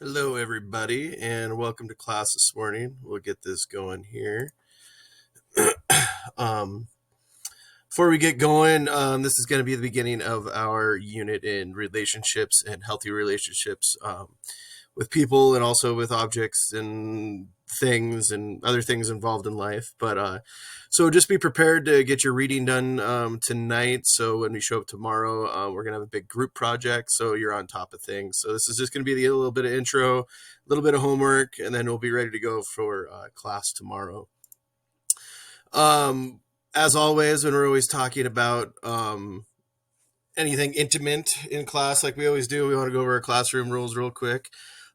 Hello, everybody, and welcome to class this morning. We'll get this going here. Um, Before we get going, this is going to be the beginning of our unit in relationships and healthy relationships with people and also with objects and things and other things involved in life. So just be prepared to get your reading done tonight. So when we show up tomorrow, we're going to have a big group project. So you're on top of things. So this is just going to be a little bit of intro, a little bit of homework, and then we'll be ready to go for class tomorrow. As always, when we're always talking about anything intimate in class, like we always do, we want to go over our classroom rules real quick.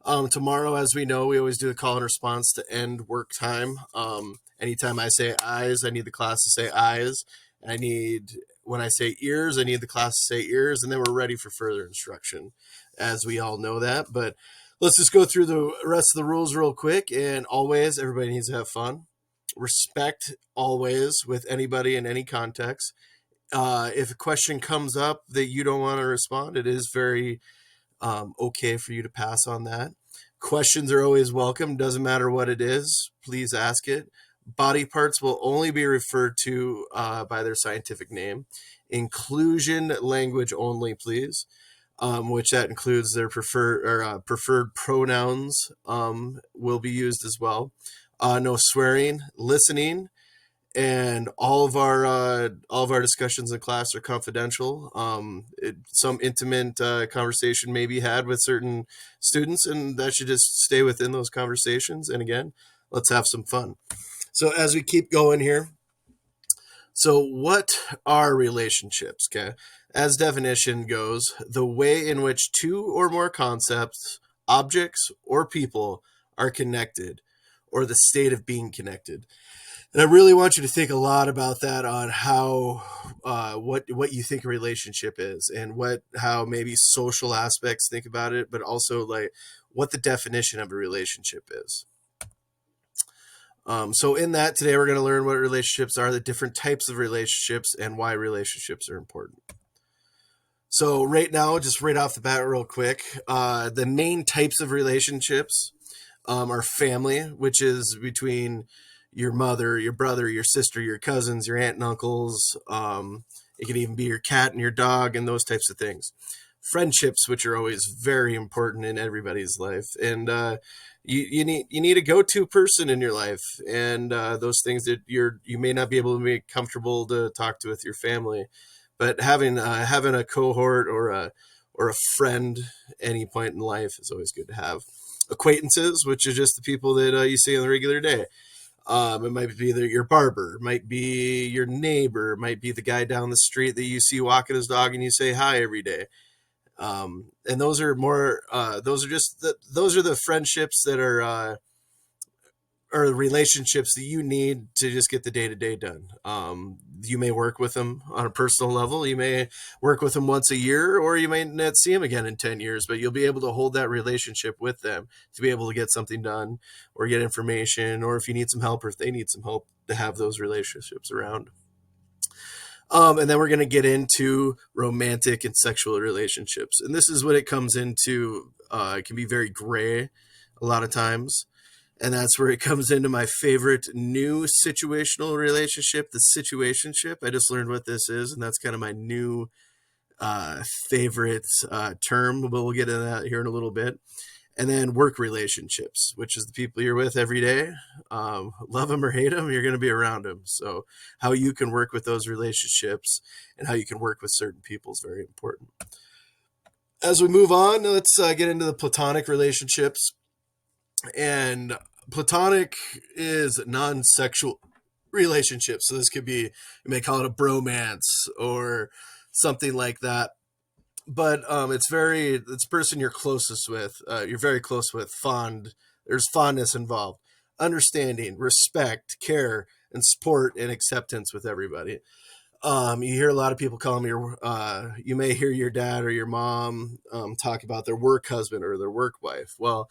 Tomorrow, as we know, we always do a call and response to end work time. Anytime I say eyes, I need the class to say eyes. When I say ears, I need the class to say ears, and then we're ready for further instruction, as we all know that. But let's just go through the rest of the rules real quick. And always, everybody needs to have fun. Respect always with anybody in any context. If a question comes up that you don't want to respond, it is very okay for you to pass on that. Questions are always welcome. Doesn't matter what it is. Please ask it. Body parts will only be referred to by their scientific name. Inclusion language only, please. Which that includes their preferred pronouns will be used as well. No swearing, listening, and all of our discussions in class are confidential. Some intimate conversation may be had with certain students, and that should just stay within those conversations. And again, let's have some fun. So as we keep going here, so what are relationships? Okay, as definition goes, the way in which two or more concepts, objects, or people are connected, or the state of being connected. And I really want you to think a lot about that on how what you think a relationship is, and how maybe social aspects think about it, but also like what the definition of a relationship is. So in that, today we're going to learn what relationships are, the different types of relationships, and why relationships are important. So right now, just right off the bat real quick, the main types of relationships are family, which is between your mother, your brother, your sister, your cousins, your aunt and uncles. It could even be your cat and your dog and those types of things. Friendships, which are always very important in everybody's life, and you need a go-to person in your life, and those things that you may not be able to be comfortable to talk to with your family, but having a cohort or a friend any point in life is always good to have. Acquaintances, which are just the people that you see on the regular day. It might be your barber, it might be your neighbor, it might be the guy down the street that you see walking his dog and you say hi every day. And those are those are the friendships that are or the relationships that you need to just get the day to day done. You may work with them on a personal level. You may work with them once a year, or you may not see them again in 10 years, but you'll be able to hold that relationship with them to be able to get something done or get information, or if you need some help or if they need some help, to have those relationships around. And then we're going to get into romantic and sexual relationships. And this is what it comes into. It can be very gray a lot of times. And that's where it comes into my favorite new situational relationship, the situationship. I just learned what this is, and that's kind of my new favorite term. But we'll get into that here in a little bit. And then work relationships, which is the people you're with every day. Love them or hate them, you're going to be around them. So how you can work with those relationships and how you can work with certain people is very important. As we move on, let's get into the platonic relationships. And platonic is non-sexual relationships. So this could be, you may call it a bromance or something like that. But it's a person you're closest with. You're very close with. There's fondness involved, understanding, respect, care, and support and acceptance with everybody. You hear a lot of people call them you may hear your dad or your mom talk about their work husband or their work wife. Well,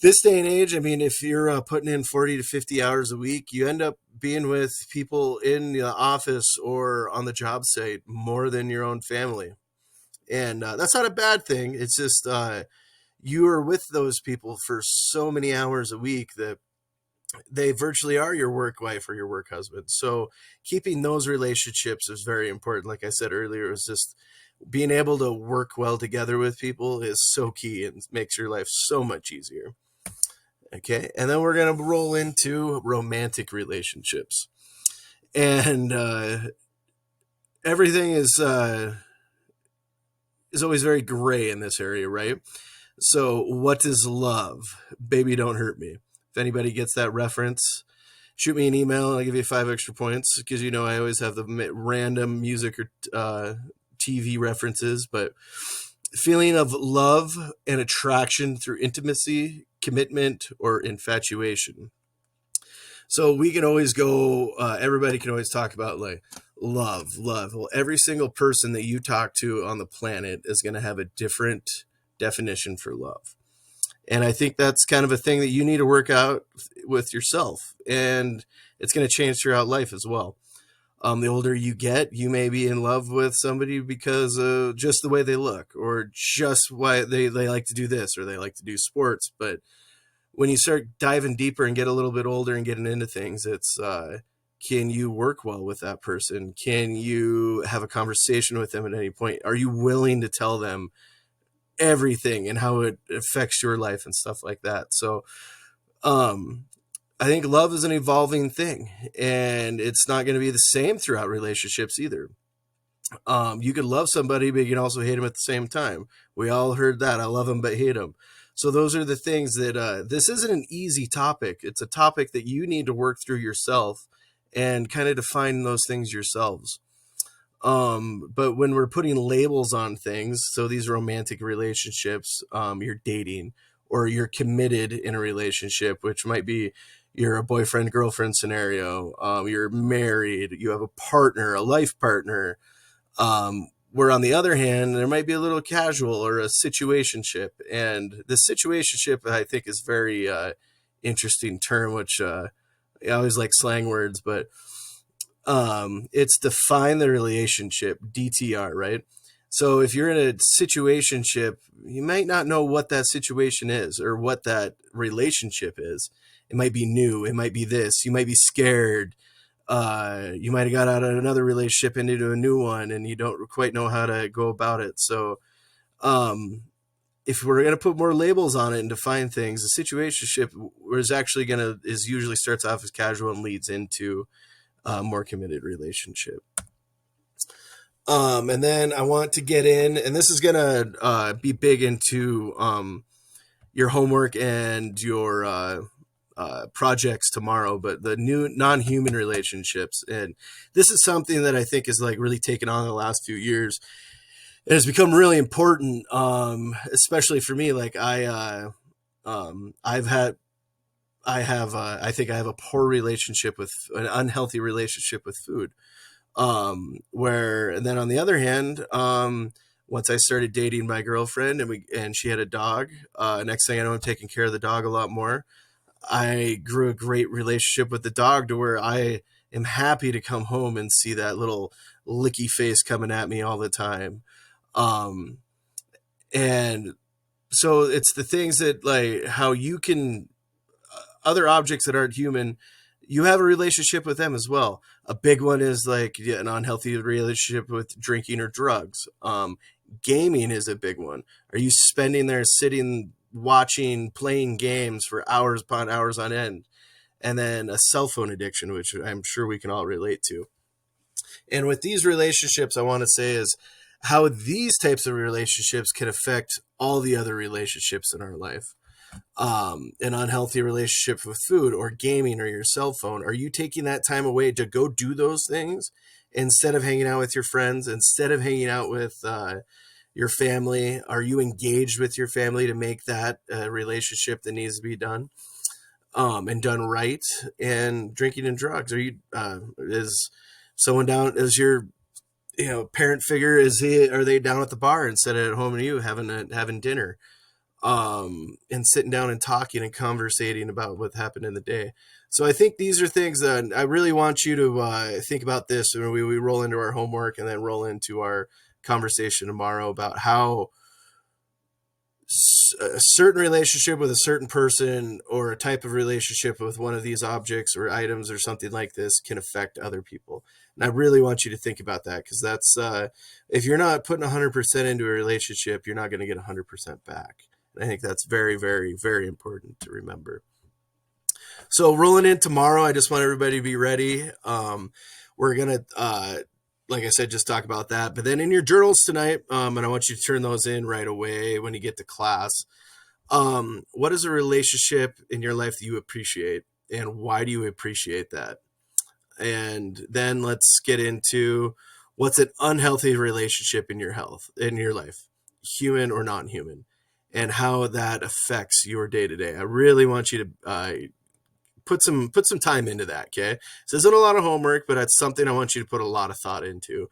this day and age, I mean, if you're putting in 40 to 50 hours a week, you end up being with people in the office or on the job site more than your own family. And that's not a bad thing. It's just you are with those people for so many hours a week that they virtually are your work wife or your work husband. So keeping those relationships is very important. Like I said earlier, it's just being able to work well together with people is so key and makes your life so much easier. Okay. And then we're going to roll into romantic relationships. And everything is always very gray in this area, right? So what is love? Baby, don't hurt me. If anybody gets that reference, shoot me an email and I'll give you 5 extra points, because you know I always have the random music or TV references. But feeling of love and attraction through intimacy, commitment, or infatuation. So we can always go, everybody can always talk about like love. Well, every single person that you talk to on the planet is going to have a different definition for love. And I think that's kind of a thing that you need to work out with yourself. And it's going to change throughout life as well. The older you get, you may be in love with somebody because of just the way they look, or just why they like to do this, or they like to do sports. But when you start diving deeper and get a little bit older and getting into things, it's can you work well with that person? Can you have a conversation with them at any point? Are you willing to tell them everything and how it affects your life and stuff like that? So I think love is an evolving thing, and it's not going to be the same throughout relationships either. You could love somebody, but you can also hate them at the same time. We all heard that. I love them, but hate them. So those are the things that this isn't an easy topic. It's a topic that you need to work through yourself and kind of define those things yourselves. But when we're putting labels on things, so these romantic relationships, you're dating or you're committed in a relationship, which might be you're a boyfriend girlfriend scenario. You're married, you have a partner, a life partner. Where on the other hand, there might be a little casual or a situationship, and the situationship I think is very interesting term, which I always like slang words, but it's define the relationship, DTR, right? So if you're in a situationship, you might not know what that situation is or what that relationship is. It might be new. It might be this. You might be scared. You might have got out of another relationship into a new one and you don't quite know how to go about it. So if we're going to put more labels on it and define things, the situationship is usually starts off as casual and leads into a more committed relationship. And then I want to get in, and this is going to be big into your homework and your projects tomorrow, but the new non-human relationships. And this is something that I think is like really taken on in the last few years. It has become really important, especially for me. Like I think I have a poor relationship with an unhealthy relationship with food. And then on the other hand, once I started dating my girlfriend and she had a dog, next thing I know, I'm taking care of the dog a lot more. I grew a great relationship with the dog to where I am happy to come home and see that little licky face coming at me all the time. And so it's the things that like how you can other objects that aren't human, you have a relationship with them as well. A big one is like an unhealthy relationship with drinking or drugs. Gaming is a big one. Are you spending there sitting, watching, playing games for hours upon hours on end? And then a cell phone addiction, which I'm sure we can all relate to. And with these relationships, I want to say is how these types of relationships can affect all the other relationships in our life. An unhealthy relationship with food or gaming or your cell phone. Are you taking that time away to go do those things instead of hanging out with your friends, instead of hanging out with your family? Are you engaged with your family to make that a relationship that needs to be done and done right? And drinking and drugs. Are you is someone down as your parent figure? Are they down at the bar instead of at home and you having dinner? And sitting down and talking and conversating about what happened in the day. So I think these are things that I really want you to think about this when we roll into our homework and then roll into our conversation tomorrow about how a certain relationship with a certain person or a type of relationship with one of these objects or items or something like this can affect other people. And I really want you to think about that, because that's if you're not putting 100% into a relationship, you're not going to get 100% back. And I think that's very, very, very important to remember. So rolling in tomorrow, I just want everybody to be ready. We're going to, like I said, just talk about that. But then in your journals tonight, and I want you to turn those in right away when you get to class. What is a relationship in your life that you appreciate, and why do you appreciate that? And then let's get into what's an unhealthy relationship in your life, human or non-human, and how that affects your day to day. I really want you to put some time into that. Okay, this isn't a lot of homework, but it's something I want you to put a lot of thought into,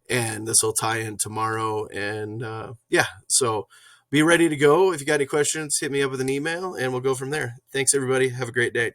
and this will tie in tomorrow. And so be ready to go. If you got any questions, hit me up with an email and we'll go from there. Thanks everybody. Have a great day.